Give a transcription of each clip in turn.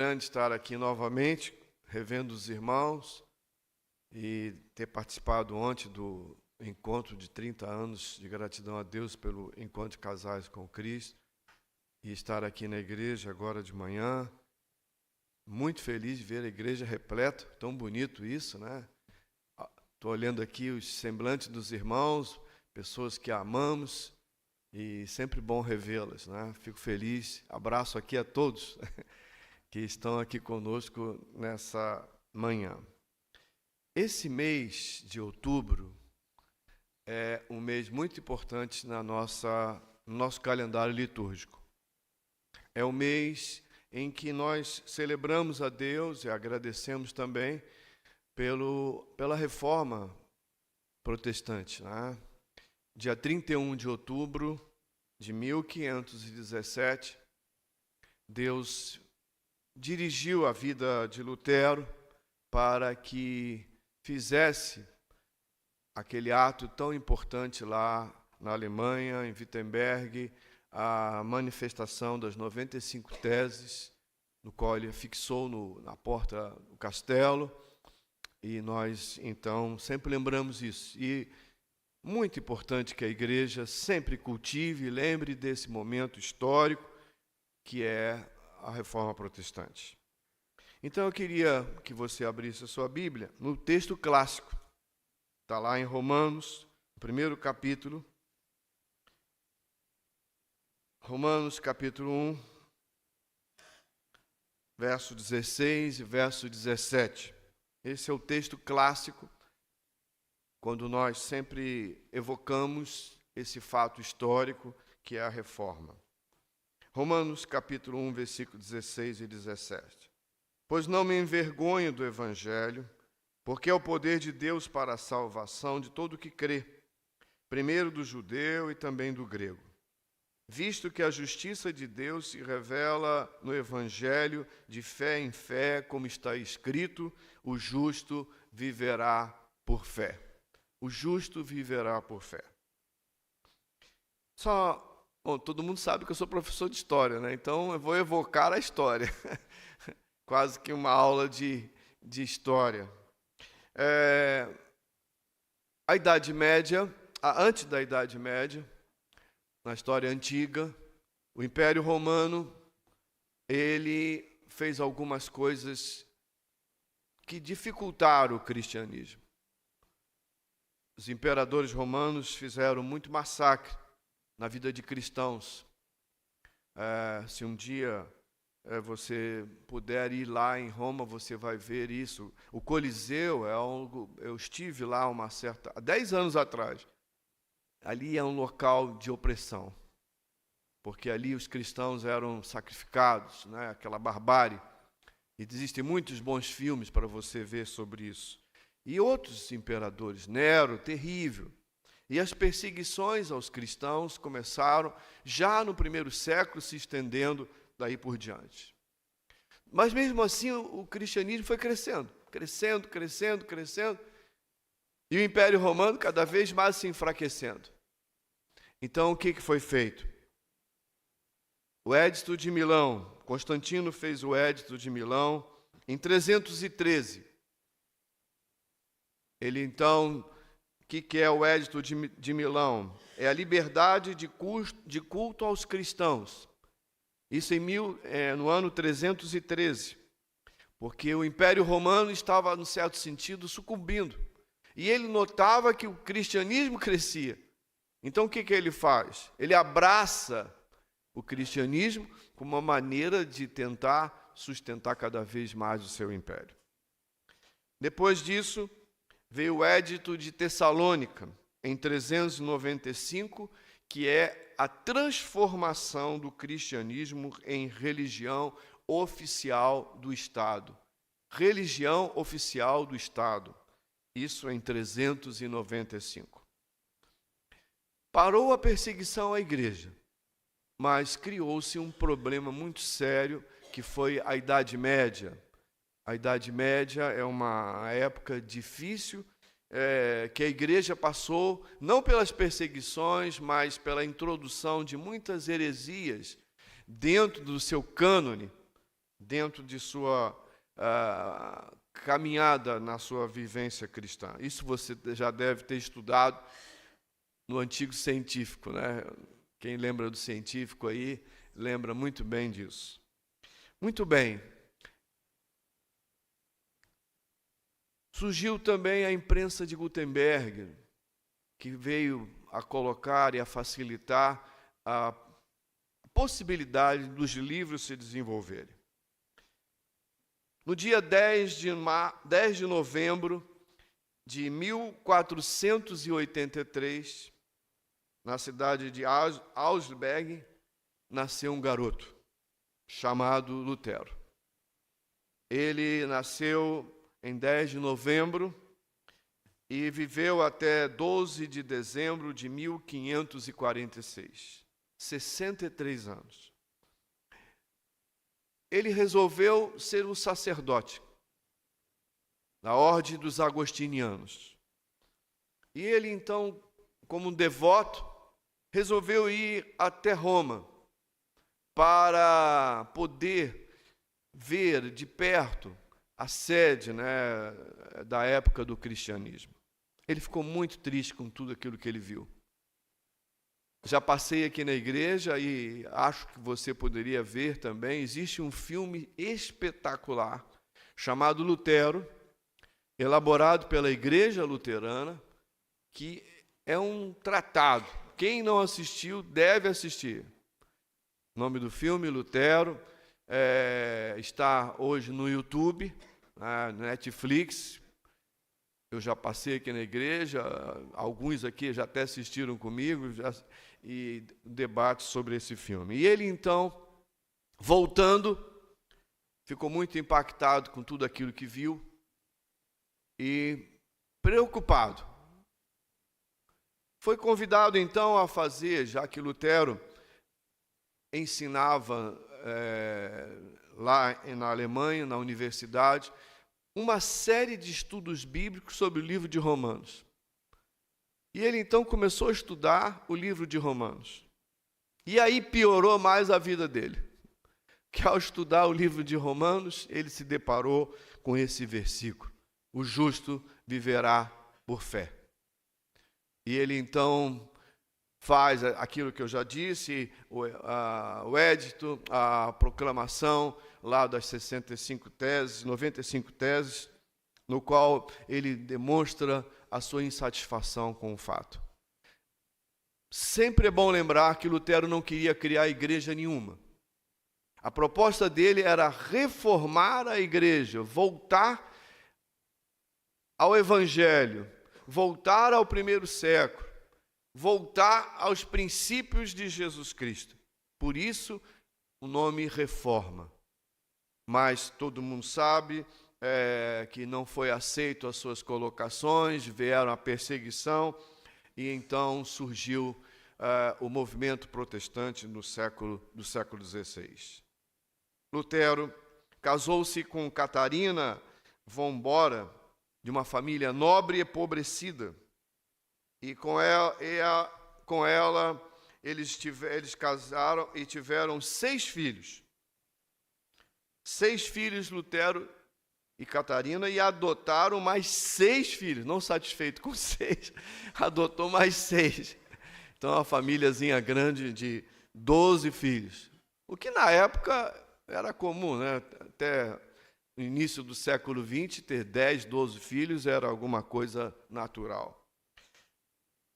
Grande estar aqui novamente, revendo os irmãos e ter participado ontem do encontro de 30 anos de gratidão a Deus pelo encontro de casais com Cristo e estar aqui na igreja agora de manhã. Muito feliz de ver a igreja repleta, tão bonito isso, né? Estou olhando aqui os semblantes dos irmãos, pessoas que amamos e sempre bom revê-las, né? Fico feliz, abraço aqui a todos que estão aqui conosco nessa manhã. Esse mês de outubro é um mês muito importante no nosso calendário litúrgico. É o mês em que nós celebramos a Deus e agradecemos também pela reforma protestante, né? Dia 31 de outubro de 1517, Deus dirigiu a vida de Lutero para que fizesse aquele ato tão importante lá na Alemanha, em Wittenberg, a manifestação das 95 teses, no qual ele fixou na porta do castelo, e nós, então, sempre lembramos isso. E muito importante que a igreja sempre cultive e lembre desse momento histórico que é a Reforma Protestante. Então eu queria que você abrisse a sua Bíblia no texto clássico. Está lá em Romanos, no primeiro capítulo. Romanos capítulo 1, verso 16 e verso 17. Esse é o texto clássico, quando nós sempre evocamos esse fato histórico que é a Reforma. Romanos capítulo 1, versículo 16 e 17. Pois não me envergonho do Evangelho, porque é o poder de Deus para a salvação de todo o que crê, primeiro do judeu e também do grego. Visto que a justiça de Deus se revela no Evangelho de fé em fé, como está escrito, o justo viverá por fé. O justo viverá por fé. Bom, todo mundo sabe que eu sou professor de história, né? Então eu vou evocar a história. Quase que uma aula de história. A Idade Média, antes da Idade Média, na história antiga, o Império Romano, ele fez algumas coisas que dificultaram o cristianismo. Os imperadores romanos fizeram muito massacre na vida de cristãos. Se um dia você puder ir lá em Roma, você vai ver isso. O Coliseu é algo. Eu estive lá há 10 anos atrás. Ali é um local de opressão, porque ali os cristãos eram sacrificados, né? Aquela barbárie. E existem muitos bons filmes para você ver sobre isso. E outros imperadores, Nero, terrível. E as perseguições aos cristãos começaram já no primeiro século, se estendendo daí por diante. Mas mesmo assim o cristianismo foi crescendo. E o Império Romano cada vez mais se enfraquecendo. Então o que foi feito? O Edito de Milão, Constantino fez o Edito de Milão em 313. Ele então, o que é o Edito de Milão? É a liberdade de culto aos cristãos. Isso no ano 313, porque o Império Romano estava, no certo sentido, sucumbindo. E ele notava que o cristianismo crescia. Então, o que ele faz? Ele abraça o cristianismo como uma maneira de tentar sustentar cada vez mais o seu império. Depois disso, veio o Edito de Tessalônica, em 395, que é a transformação do cristianismo em religião oficial do Estado. Religião oficial do Estado. Isso em 395. Parou a perseguição à igreja, mas criou-se um problema muito sério, que foi a Idade Média. A Idade Média é uma época difícil, que a igreja passou, não pelas perseguições, mas pela introdução de muitas heresias dentro do seu cânone, dentro de sua caminhada na sua vivência cristã. Isso você já deve ter estudado no antigo científico, né? Quem lembra do científico aí, lembra muito bem disso. Muito bem. Surgiu também a imprensa de Gutenberg, que veio a colocar e a facilitar a possibilidade dos livros se desenvolverem. No dia 10 de novembro de 1483, na cidade de Augsburg, nasceu um garoto chamado Lutero. Ele nasceu em 10 de novembro e viveu até 12 de dezembro de 1546, 63 anos. Ele resolveu ser um sacerdote da ordem dos agostinianos. E ele, então, como um devoto, resolveu ir até Roma para poder ver de perto a sede, né, da época do cristianismo. Ele ficou muito triste com tudo aquilo que ele viu. Já passei aqui na igreja e acho que você poderia ver também. Existe um filme espetacular chamado Lutero, elaborado pela Igreja Luterana, que é um tratado. Quem não assistiu deve assistir. O nome do filme, Lutero, está hoje no YouTube, na Netflix. Eu já passei aqui na igreja, alguns aqui já até assistiram comigo e debate sobre esse filme. E ele, então, voltando, ficou muito impactado com tudo aquilo que viu e preocupado. Foi convidado, então, a fazer, já que Lutero ensinava lá na Alemanha, na universidade, uma série de estudos bíblicos sobre o livro de Romanos. E ele, então, começou a estudar o livro de Romanos. E aí piorou mais a vida dele. Que ao estudar o livro de Romanos, ele se deparou com esse versículo: o justo viverá por fé. E ele, então, faz aquilo que eu já disse, o édito, a proclamação lá das 65 teses, 95 teses, no qual ele demonstra a sua insatisfação com o fato. Sempre é bom lembrar que Lutero não queria criar igreja nenhuma. A proposta dele era reformar a igreja, voltar ao Evangelho, voltar ao primeiro século, voltar aos princípios de Jesus Cristo. Por isso, o nome Reforma. Mas todo mundo sabe que não foi aceito as suas colocações, vieram a perseguição, e então surgiu o movimento protestante do século XVI. Lutero casou-se com Catarina von Bora, de uma família nobre e empobrecida, e com ela eles casaram e tiveram 6 filhos. 6 filhos, Lutero e Catarina, e adotaram mais 6 filhos. Não satisfeito com 6, adotou mais 6. Então, uma famíliazinha grande de 12 filhos. O que na época era comum, né? Até no início do século XX, ter 10, 12 filhos era alguma coisa natural.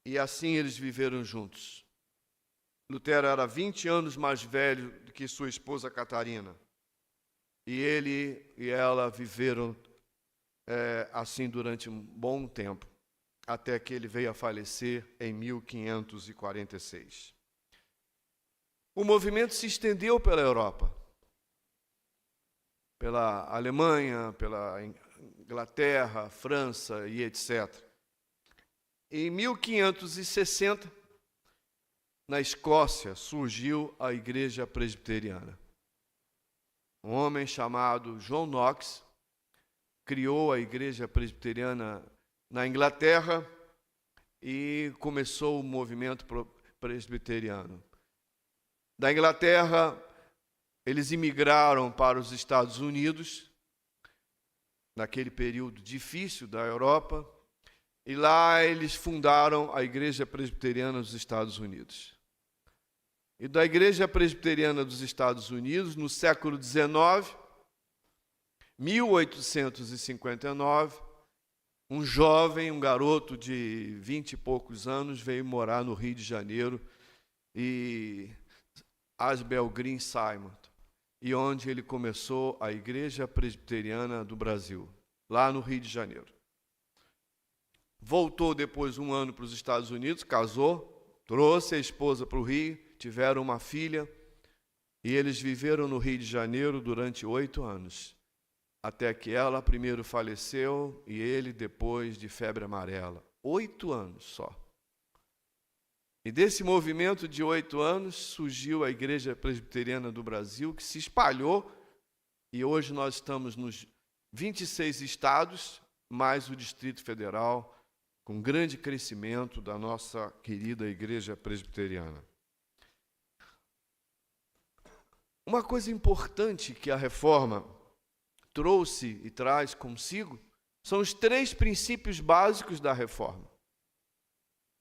E assim eles viveram juntos. Lutero era 20 anos mais velho do que sua esposa Catarina. E ele e ela viveram assim durante um bom tempo, até que ele veio a falecer em 1546. O movimento se estendeu pela Europa, pela Alemanha, pela Inglaterra, França e etc. Em 1560, na Escócia, surgiu a Igreja Presbiteriana. Um homem chamado John Knox criou a Igreja Presbiteriana na Inglaterra e começou o movimento presbiteriano. Da Inglaterra, eles imigraram para os Estados Unidos, naquele período difícil da Europa, e lá eles fundaram a Igreja Presbiteriana dos Estados Unidos. E da Igreja Presbiteriana dos Estados Unidos, no século XIX, 1859, um jovem, um garoto de 20 e poucos anos, veio morar no Rio de Janeiro, e Asbel Green Simon, e onde ele começou a Igreja Presbiteriana do Brasil, lá no Rio de Janeiro. Voltou depois 1 ano para os Estados Unidos, casou, trouxe a esposa para o Rio, tiveram uma filha, e eles viveram no Rio de Janeiro durante 8 anos, até que ela primeiro faleceu e ele depois de febre amarela. 8 anos só. E desse movimento de 8 anos surgiu a Igreja Presbiteriana do Brasil, que se espalhou, e hoje nós estamos nos 26 estados, mais o Distrito Federal, com grande crescimento da nossa querida Igreja Presbiteriana. Uma coisa importante que a reforma trouxe e traz consigo são os 3 princípios básicos da reforma.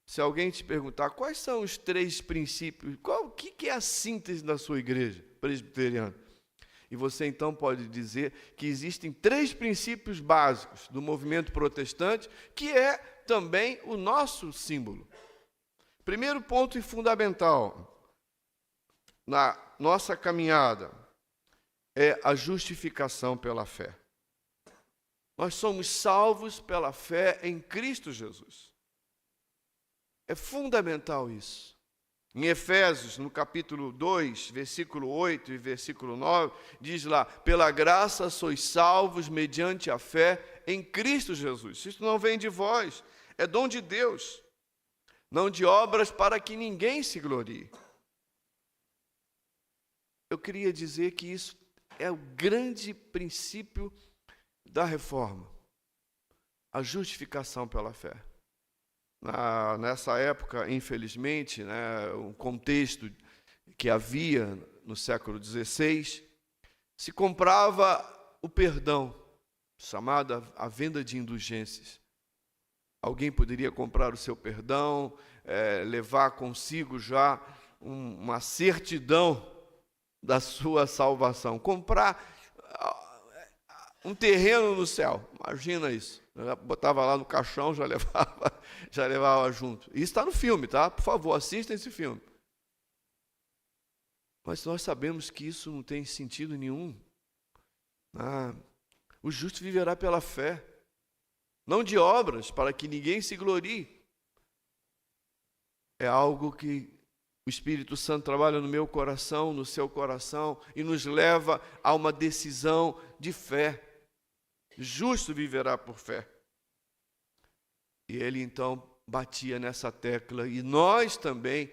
Se alguém te perguntar quais são os 3 princípios, o que é a síntese da sua igreja presbiteriana? E você então pode dizer que existem 3 princípios básicos do movimento protestante, que é também o nosso símbolo. Primeiro ponto e fundamental na nossa caminhada é a justificação pela fé. Nós somos salvos pela fé em Cristo Jesus. É fundamental isso. Em Efésios, no capítulo 2, versículo 8 e versículo 9, diz lá: pela graça sois salvos mediante a fé em Cristo Jesus. Isso não vem de vós, é dom de Deus, não de obras para que ninguém se glorie. Eu queria dizer que isso é o grande princípio da reforma, a justificação pela fé. Nessa época, infelizmente, um contexto que havia no século XVI, se comprava o perdão, chamada a venda de indulgências. Alguém poderia comprar o seu perdão, levar consigo já uma certidão da sua salvação, comprar um terreno no céu, imagina isso. Botava lá no caixão, já levava junto. Isso está no filme, tá? Por favor, assista esse filme. Mas nós sabemos que isso não tem sentido nenhum. O justo viverá pela fé, não de obras, para que ninguém se glorie. É algo que o Espírito Santo trabalha no meu coração, no seu coração, e nos leva a uma decisão de fé. Justo viverá por fé. E ele então batia nessa tecla, e nós também,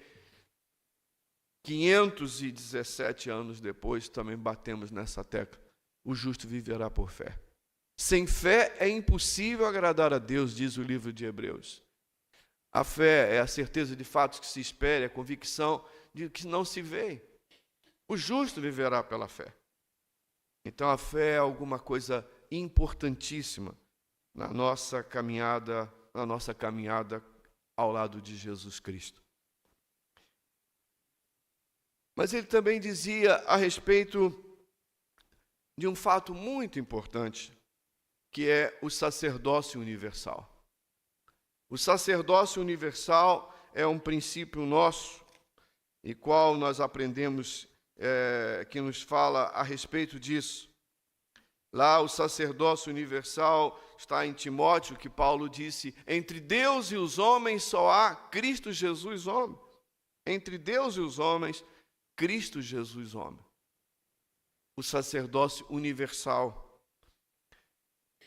517 anos depois, também batemos nessa tecla. O justo viverá por fé. Sem fé é impossível agradar a Deus, diz o livro de Hebreus. A fé é a certeza de fatos que se espera, é a convicção de que não se vê. O justo viverá pela fé. Então a fé é alguma coisa importantíssima na nossa caminhada ao lado de Jesus Cristo. Mas ele também dizia a respeito de um fato muito importante, que é o sacerdócio universal. O sacerdócio universal é um princípio nosso, e qual nós aprendemos, que nos fala a respeito disso. Lá o sacerdócio universal está em Timóteo, que Paulo disse: entre Deus e os homens só há Cristo Jesus homem. Entre Deus e os homens, Cristo Jesus homem. O sacerdócio universal,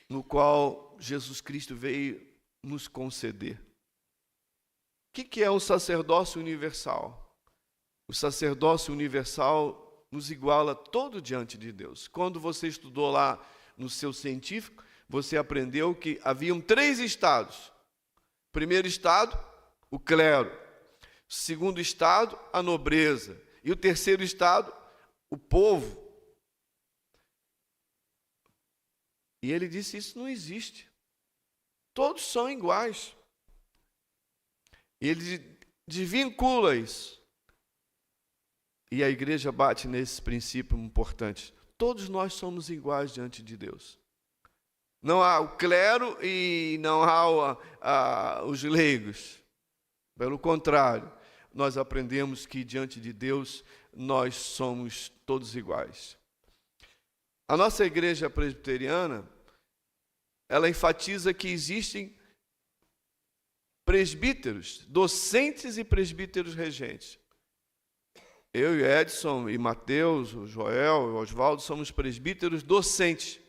no qual Jesus Cristo veio nos conceder. O que é um sacerdócio universal? O sacerdócio universal nos iguala todo diante de Deus. Quando você estudou lá no seu científico, você aprendeu que haviam 3 estados. Primeiro estado, o clero. Segundo estado, a nobreza. E o terceiro estado, o povo. E ele disse, isso não existe. Todos são iguais. E ele desvincula isso. E a igreja bate nesse princípio importante. Todos nós somos iguais diante de Deus. Não há o clero e não há os leigos. Pelo contrário, nós aprendemos que diante de Deus nós somos todos iguais. A nossa igreja presbiteriana, ela enfatiza que existem presbíteros, docentes e presbíteros regentes. Eu e Edson e Mateus, o Joel e o Oswaldo somos presbíteros docentes.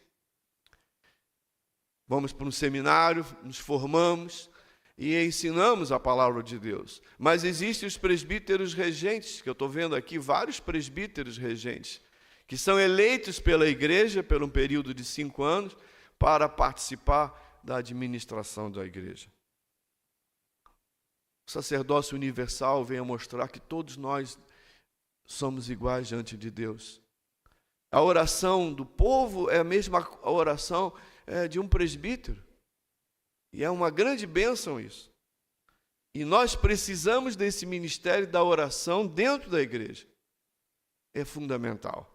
Vamos para um seminário, nos formamos e ensinamos a palavra de Deus. Mas existem os presbíteros regentes, que eu estou vendo aqui, vários presbíteros regentes, que são eleitos pela igreja por um período de 5 anos para participar da administração da igreja. O sacerdócio universal vem a mostrar que todos nós somos iguais diante de Deus. A oração do povo é a mesma oração de um presbítero. E é uma grande bênção isso. E nós precisamos desse ministério da oração dentro da igreja. É fundamental.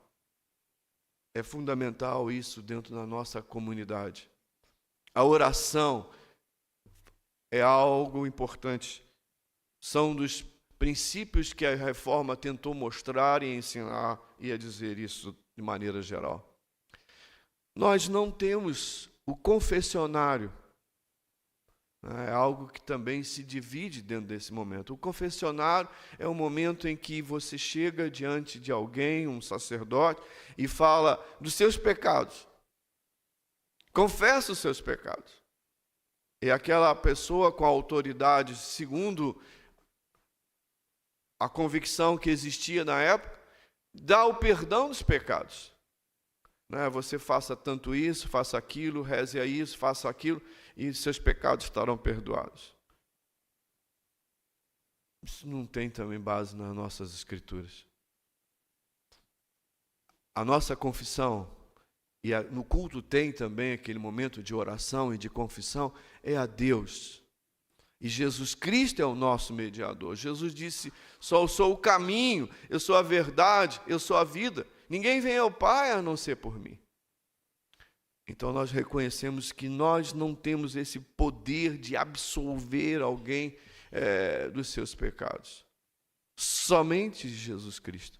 É fundamental isso dentro da nossa comunidade. A oração é algo importante. São dos princípios que a reforma tentou mostrar e ensinar e a dizer isso de maneira geral. Nós não temos o confessionário. É algo que também se divide dentro desse momento. O confessionário é o momento em que você chega diante de alguém, um sacerdote, e fala dos seus pecados. Confessa os seus pecados. E aquela pessoa com a autoridade, segundo a convicção que existia na época, dá o perdão dos pecados. Você faça tanto isso, faça aquilo, reze a isso, faça aquilo, e seus pecados estarão perdoados. Isso não tem também base nas nossas escrituras. A nossa confissão, e no culto tem também aquele momento de oração e de confissão, é a Deus. E Jesus Cristo é o nosso mediador. Jesus disse, só eu sou o caminho, eu sou a verdade, eu sou a vida. Ninguém vem ao Pai a não ser por mim. Então nós reconhecemos que nós não temos esse poder de absolver alguém dos seus pecados. Somente Jesus Cristo.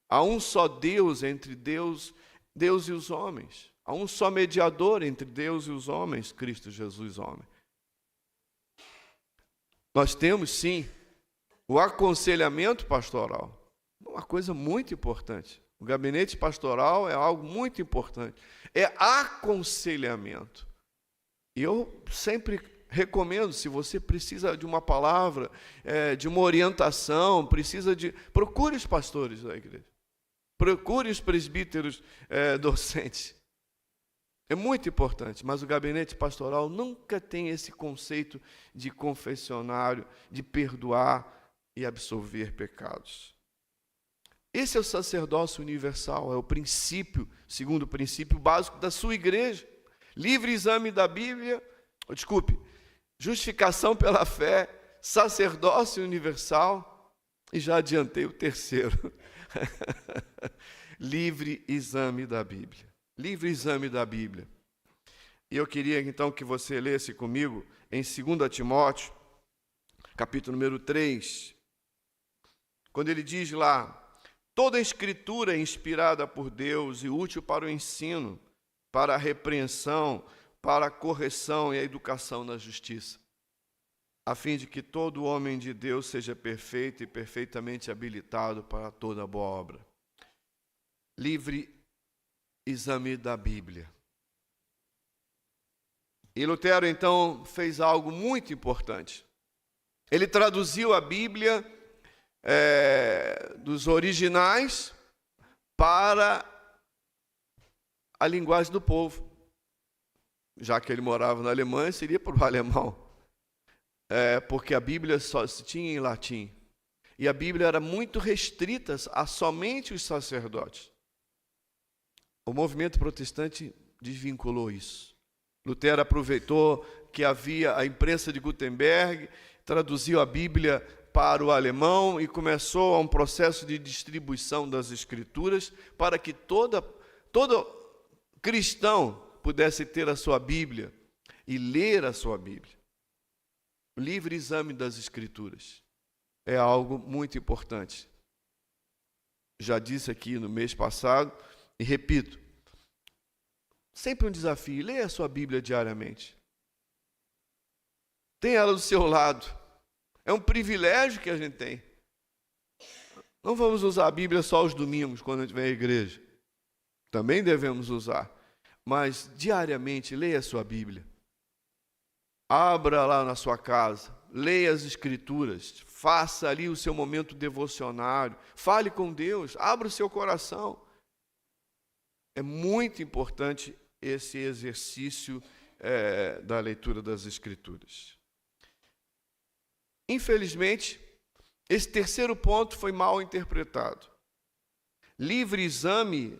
Há um só Deus entre Deus e os homens. Há um só mediador entre Deus e os homens, Cristo Jesus, homem. Nós temos, sim, o aconselhamento pastoral. Uma coisa muito importante. O gabinete pastoral é algo muito importante. É aconselhamento. E eu sempre recomendo, se você precisa de uma palavra, de uma orientação, procure os pastores da igreja. Procure os presbíteros docentes. É muito importante, mas o gabinete pastoral nunca tem esse conceito de confessionário, de perdoar e absolver pecados. Esse é o sacerdócio universal, é o princípio, segundo o princípio básico da sua igreja. Livre exame da Bíblia, justificação pela fé, sacerdócio universal, e já adiantei o terceiro. Livre exame da Bíblia. Livre exame da Bíblia. E eu queria então que você lesse comigo em 2 Timóteo, capítulo número 3, quando ele diz lá, toda a escritura é inspirada por Deus e útil para o ensino, para a repreensão, para a correção e a educação na justiça, a fim de que todo homem de Deus seja perfeito e perfeitamente habilitado para toda boa obra. Livre exame da Bíblia. E Lutero, então, fez algo muito importante. Ele traduziu a Bíblia dos originais para a linguagem do povo. Já que ele morava na Alemanha, seria para o alemão. Porque a Bíblia só se tinha em latim. E a Bíblia era muito restrita a somente os sacerdotes. O movimento protestante desvinculou isso. Lutero aproveitou que havia a imprensa de Gutenberg, traduziu a Bíblia para o alemão e começou um processo de distribuição das Escrituras para que todo cristão pudesse ter a sua Bíblia e ler a sua Bíblia. O livre exame das Escrituras é algo muito importante. Já disse aqui no mês passado e repito, sempre um desafio, leia a sua Bíblia diariamente. Tenha ela do seu lado. É um privilégio que a gente tem. Não vamos usar a Bíblia só aos domingos, quando a gente vem à igreja. Também devemos usar. Mas, diariamente, leia a sua Bíblia. Abra lá na sua casa. Leia as Escrituras. Faça ali o seu momento devocionário. Fale com Deus. Abra o seu coração. É muito importante esse exercício da leitura das Escrituras. Infelizmente, esse terceiro ponto foi mal interpretado. Livre exame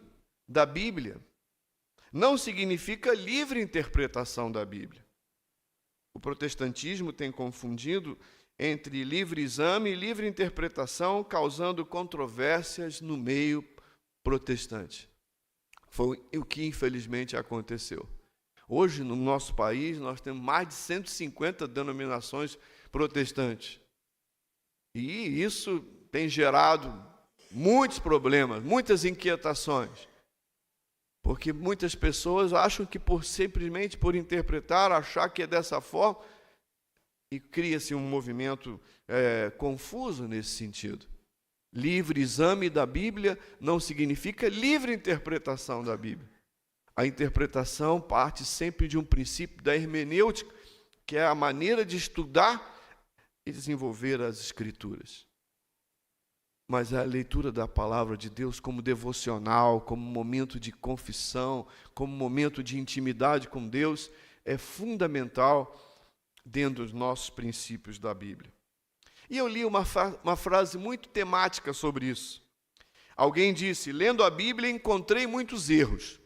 da Bíblia não significa livre interpretação da Bíblia. O protestantismo tem confundido entre livre exame e livre interpretação, causando controvérsias no meio protestante. Foi o que infelizmente aconteceu. Hoje, no nosso país, nós temos mais de 150 denominações protestantes. E isso tem gerado muitos problemas, muitas inquietações. Porque muitas pessoas acham que simplesmente por interpretar, achar que é dessa forma, e cria-se um movimento confuso nesse sentido. Livre exame da Bíblia não significa livre interpretação da Bíblia. A interpretação parte sempre de um princípio da hermenêutica, que é a maneira de estudar e desenvolver as Escrituras. Mas a leitura da palavra de Deus como devocional, como momento de confissão, como momento de intimidade com Deus, é fundamental dentro dos nossos princípios da Bíblia. E eu li uma frase muito temática sobre isso. Alguém disse, lendo a Bíblia encontrei muitos erros.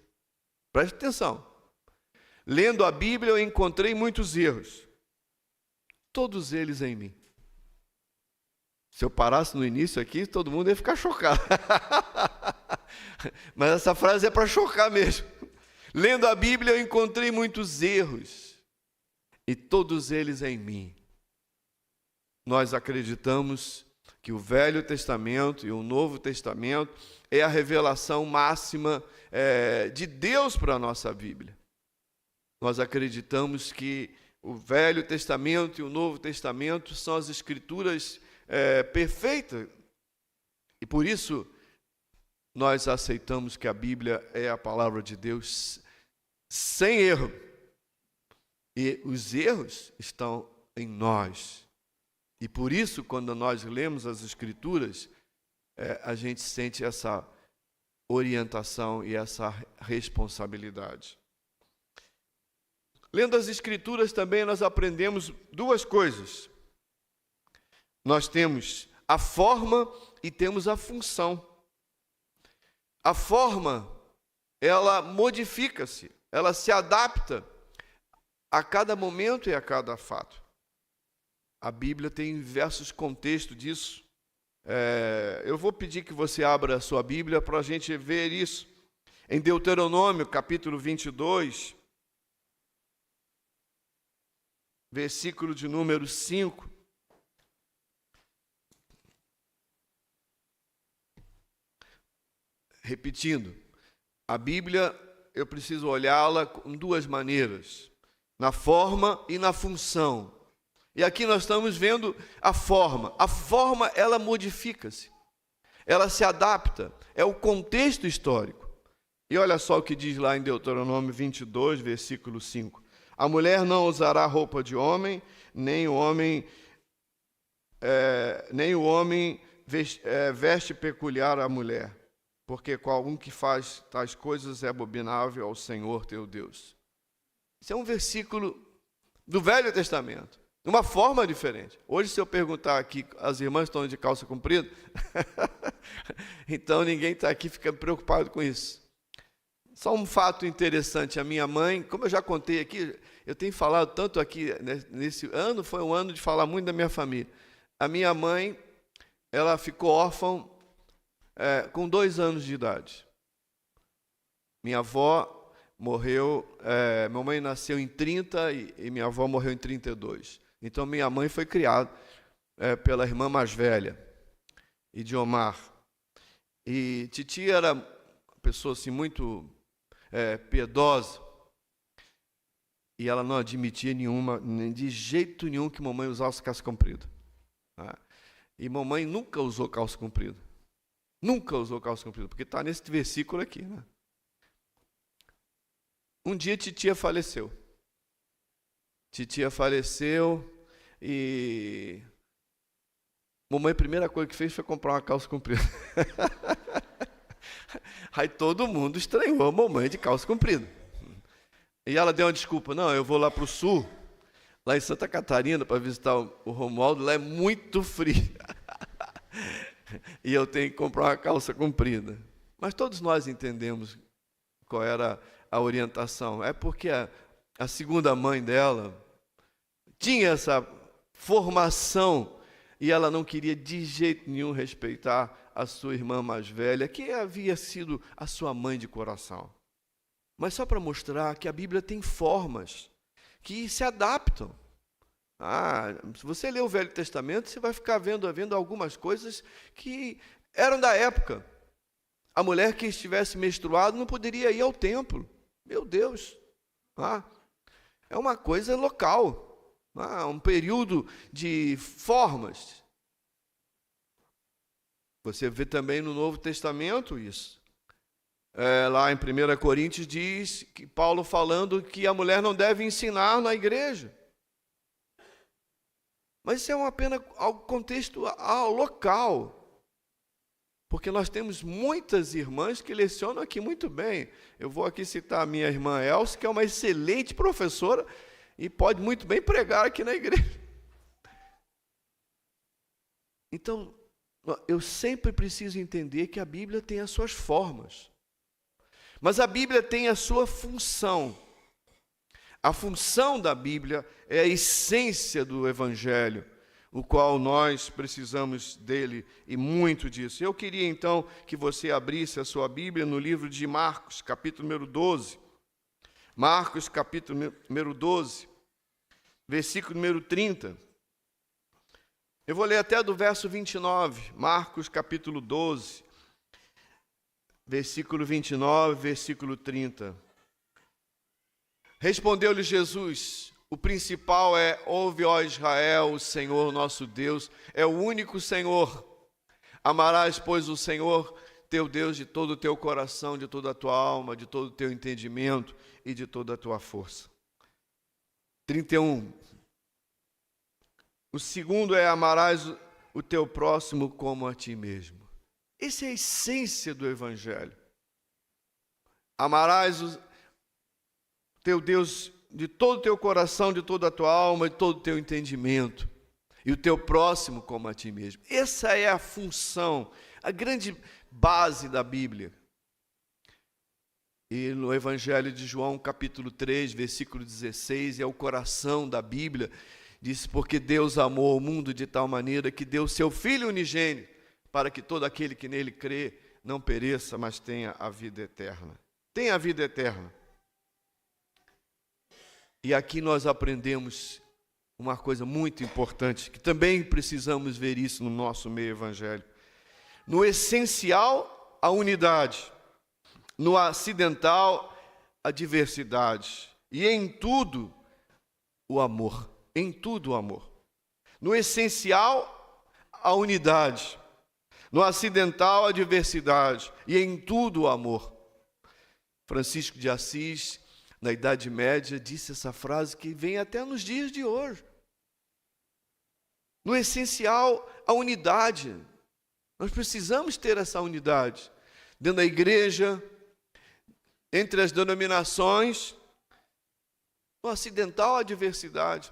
Preste atenção. Lendo a Bíblia eu encontrei muitos erros. Todos eles em mim. Se eu parasse no início aqui, todo mundo ia ficar chocado. Mas essa frase é para chocar mesmo. Lendo a Bíblia eu encontrei muitos erros. E todos eles em mim. Nós acreditamos que o Velho Testamento e o Novo Testamento é a revelação máxima de Deus para a nossa Bíblia. Nós acreditamos que o Velho Testamento e o Novo Testamento são as Escrituras perfeitas. E por isso, nós aceitamos que a Bíblia é a palavra de Deus sem erro. E os erros estão em nós. E por isso, quando nós lemos as Escrituras, a gente sente essa orientação e essa responsabilidade. Lendo as Escrituras também nós aprendemos duas coisas. Nós temos a forma e temos a função. A forma, ela modifica-se, ela se adapta a cada momento e a cada fato. A Bíblia tem diversos contextos disso. Eu vou pedir que você abra a sua Bíblia para a gente ver isso. Em Deuteronômio, capítulo 22, versículo de número 5. Repetindo, a Bíblia, eu preciso olhá-la com duas maneiras, na forma e na função. E aqui nós estamos vendo a forma. A forma, ela modifica-se. Ela se adapta. É o contexto histórico. E olha só o que diz lá em Deuteronômio 22, versículo 5. A mulher não usará roupa de homem, nem o homem veste peculiar à mulher, porque qualquer que faz tais coisas é abominável ao Senhor teu Deus. Isso é um versículo do Velho Testamento. De uma forma diferente. Hoje, se eu perguntar aqui, as irmãs estão de calça comprida? Então, ninguém está aqui ficando preocupado com isso. Só um fato interessante, a minha mãe, como eu já contei aqui, eu tenho falado tanto aqui, né, nesse ano, foi um ano de falar muito da minha família. A minha mãe, ela ficou órfã com 2 anos de idade. Minha avó morreu, minha mãe nasceu em 30 e minha avó morreu em 32. Então, minha mãe foi criada pela irmã mais velha, Idiomar. E titia era uma pessoa assim, muito piedosa, e ela não admitia de jeito nenhum que mamãe usasse calça comprida. E mamãe nunca usou calça comprida. Nunca usou calça comprida, porque está nesse versículo aqui, né? Um dia titia faleceu. Titia faleceu e mamãe, a primeira coisa que fez foi comprar uma calça comprida. Aí todo mundo estranhou a mamãe de calça comprida. E ela deu uma desculpa: não, eu vou lá para o sul, lá em Santa Catarina, para visitar o Romualdo, lá é muito frio. E eu tenho que comprar uma calça comprida. Mas todos nós entendemos qual era a orientação. É porque a segunda mãe dela tinha essa formação e ela não queria de jeito nenhum respeitar a sua irmã mais velha, que havia sido a sua mãe de coração. Mas só para mostrar que a Bíblia tem formas que se adaptam. Se você ler o Velho Testamento, você vai ficar vendo algumas coisas que eram da época. A mulher que estivesse menstruada não poderia ir ao templo. Meu Deus! É uma coisa local. Um período de formas. Você vê também no Novo Testamento isso. Lá em 1 Coríntios diz que Paulo falando que a mulher não deve ensinar na igreja. Mas isso é apenas algo contexto local. Porque nós temos muitas irmãs que lecionam aqui muito bem. Eu vou aqui citar a minha irmã Elsa, que é uma excelente professora e pode muito bem pregar aqui na igreja. Então, eu sempre preciso entender que a Bíblia tem as suas formas. Mas a Bíblia tem a sua função. A função da Bíblia é a essência do Evangelho, o qual nós precisamos dele e muito disso. Eu queria então que você abrisse a sua Bíblia no livro de Marcos, capítulo número 12. Marcos, capítulo número 12, versículo número 30. Eu vou ler até do verso 29, Marcos, capítulo 12, versículo 29, versículo 30. Respondeu-lhe Jesus: o principal ouve, ó Israel, o Senhor nosso Deus é o único Senhor. Amarás, pois, o Senhor teu Deus de todo o teu coração, de toda a tua alma, de todo o teu entendimento e de toda a tua força. 31. O segundo amarás o teu próximo como a ti mesmo. Essa é a essência do Evangelho. Amarás o teu Deus de todo o teu coração, de toda a tua alma, de todo o teu entendimento, e o teu próximo como a ti mesmo. Essa é a função, a grande base da Bíblia. E no Evangelho de João, capítulo 3, versículo 16, é o coração da Bíblia, diz: porque Deus amou o mundo de tal maneira que deu seu Filho unigênito, para que todo aquele que nele crê não pereça, mas tenha a vida eterna. Tenha a vida eterna. E aqui nós aprendemos uma coisa muito importante, que também precisamos ver isso no nosso meio evangélico. No essencial, a unidade. No acidental, a diversidade. E em tudo, o amor. Em tudo, o amor. No essencial, a unidade. No acidental, a diversidade. E em tudo, o amor. Francisco de Assis, na Idade Média, disse essa frase que vem até nos dias de hoje. No essencial, a unidade. Nós precisamos ter essa unidade. Dentro da igreja, entre as denominações, no acidental, a diversidade.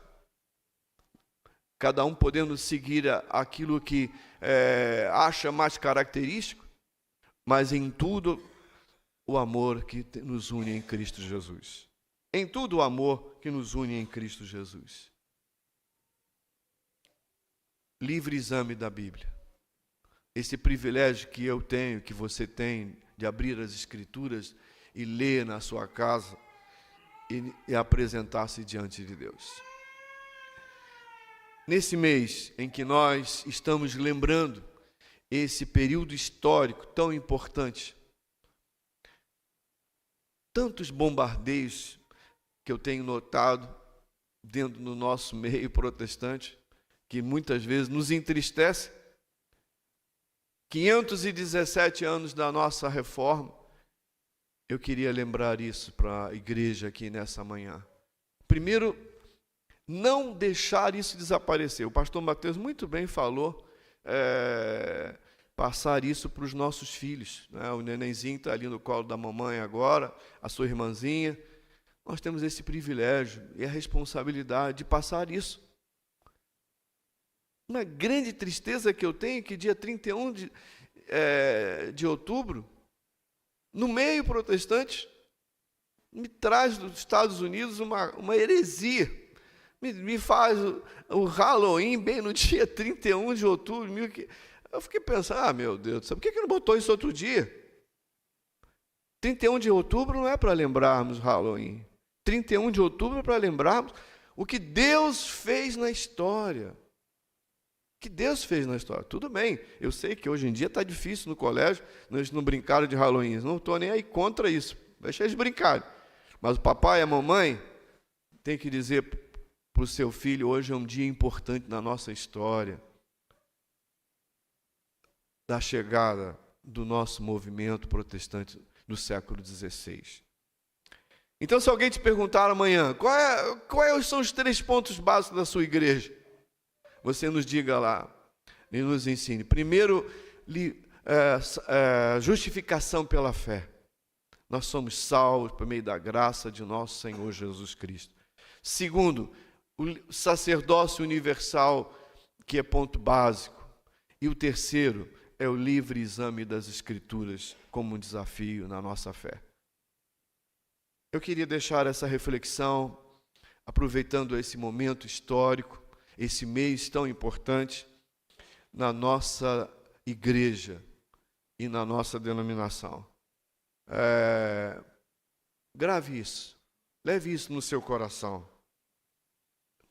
Cada um podendo seguir aquilo que acha mais característico, mas em tudo o amor que nos une em Cristo Jesus. Em tudo o amor que nos une em Cristo Jesus. Livre exame da Bíblia. Esse privilégio que eu tenho, que você tem, de abrir as Escrituras e ler na sua casa e apresentar-se diante de Deus. Nesse mês em que nós estamos lembrando esse período histórico tão importante, tantos bombardeios que eu tenho notado dentro do nosso meio protestante, que muitas vezes nos entristece. 517 anos da nossa reforma. Eu queria lembrar isso para a igreja aqui nessa manhã. Primeiro, não deixar isso desaparecer. O pastor Mateus muito bem falou, passar isso para os nossos filhos, né? O nenenzinho está ali no colo da mamãe agora, a sua irmãzinha. Nós temos esse privilégio e a responsabilidade de passar isso. Uma grande tristeza que eu tenho é que dia 31 de outubro, no meio protestante, me traz dos Estados Unidos uma heresia. Me faz o Halloween bem no dia 31 de outubro. Eu fiquei pensando, meu Deus do céu, por que não botou isso outro dia? 31 de outubro não é para lembrarmos Halloween. 31 de outubro é para lembrarmos o que Deus fez na história. Que Deus fez na história. Tudo bem, eu sei que hoje em dia está difícil no colégio, eles não brincaram de Halloween, não estou nem aí contra isso, deixa eles brincarem. Mas o papai e a mamãe tem que dizer para o seu filho, hoje é um dia importante na nossa história, da chegada do nosso movimento protestante no século XVI. Então, se alguém te perguntar amanhã, quais são os 3 pontos básicos da sua igreja? Você nos diga lá e nos ensine. Primeiro, justificação pela fé. Nós somos salvos por meio da graça de nosso Senhor Jesus Cristo. Segundo, o sacerdócio universal, que é ponto básico. E o terceiro é o livre exame das Escrituras como um desafio na nossa fé. Eu queria deixar essa reflexão, aproveitando esse momento histórico, esse mês tão importante na nossa igreja e na nossa denominação. Grave isso, leve isso no seu coração.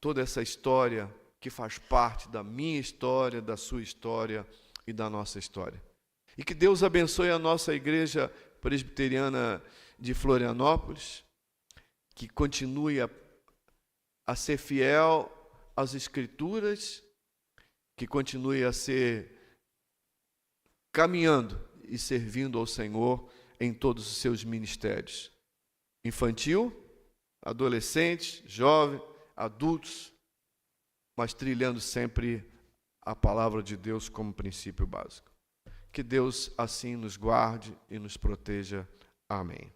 Toda essa história que faz parte da minha história, da sua história e da nossa história. E que Deus abençoe a nossa igreja presbiteriana de Florianópolis, que continue a ser fiel às Escrituras, que continue a ser caminhando e servindo ao Senhor em todos os seus ministérios. Infantil, adolescente, jovem, adultos, mas trilhando sempre a palavra de Deus como princípio básico. Que Deus assim nos guarde e nos proteja. Amém.